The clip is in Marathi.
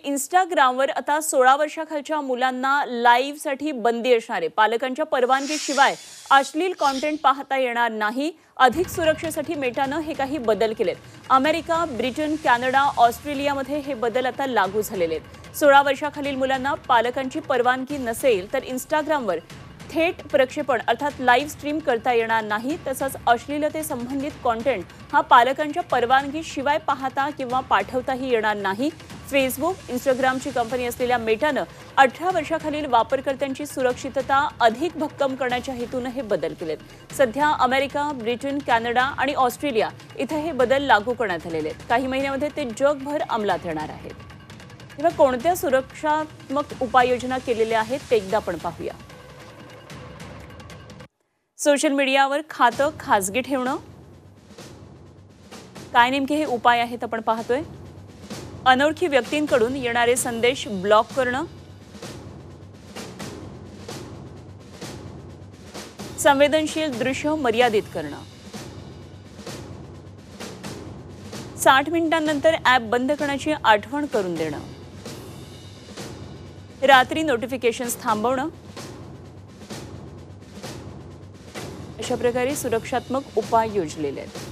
इंस्टाग्रामवर आता 16 वर्षाखालच्या मुलांना लाईव्हसाठी बंदी असणार आहे। पालकांच्या परवानगीशिवाय अश्लील कंटेंट पाहता येणार नाही। अधिक सुरक्षेसाठी मेटानं हे काही बदल केलेत। अमेरिका, ब्रिटन, कॅनडा, ऑस्ट्रेलियामध्ये हे बदल आता लागू झालेले आहेत। 16 वर्षाखालील मुलांना पालकांची परवानगी नसेल तर इंस्टाग्रामवर थेट प्रक्षेपण अर्थात लाईव्ह स्ट्रीम करता येणार नाही। तसंच अश्लीलते संबंधित कंटेंट हा पालकांच्या परवानगीशिवाय पाहता किंवा पाठवताही येणार नाही। फेसबुक, इंस्टाग्रामची कंपनी असलेल्या मेटानं 18 वर्षाखालील वापरकर्त्यांची सुरक्षितता अधिक भक्कम करण्याच्या हेतूने हे बदल केलेत। सध्या अमेरिका, ब्रिटन, कॅनडा आणि ऑस्ट्रेलिया इथे हे बदल लागू करण्यात आलेले आहेत। काही महिन्यामध्ये ते जगभर अंमलात येणार आहेत। तेव्हा कोणत्या सुरक्षात्मक उपाययोजना केलेल्या आहेत ते एकदा आपण पाहूया। सोशल मीडियावर खातं खासगी ठेवणं, काय नेमके हे उपाय आहेत आपण पाहतोय। अनोळखी व्यक्तींकडून येणारे संदेश ब्लॉक करणं, संवेदनशील दृश्य मर्यादित करणं, 60 मिनिटांनंतर ॲप बंद करण्याची आठवण करून देणं, रात्री नोटिफिकेशन्स थांबवणं, अशा प्रकारे सुरक्षात्मक उपाय योजलेले आहेत।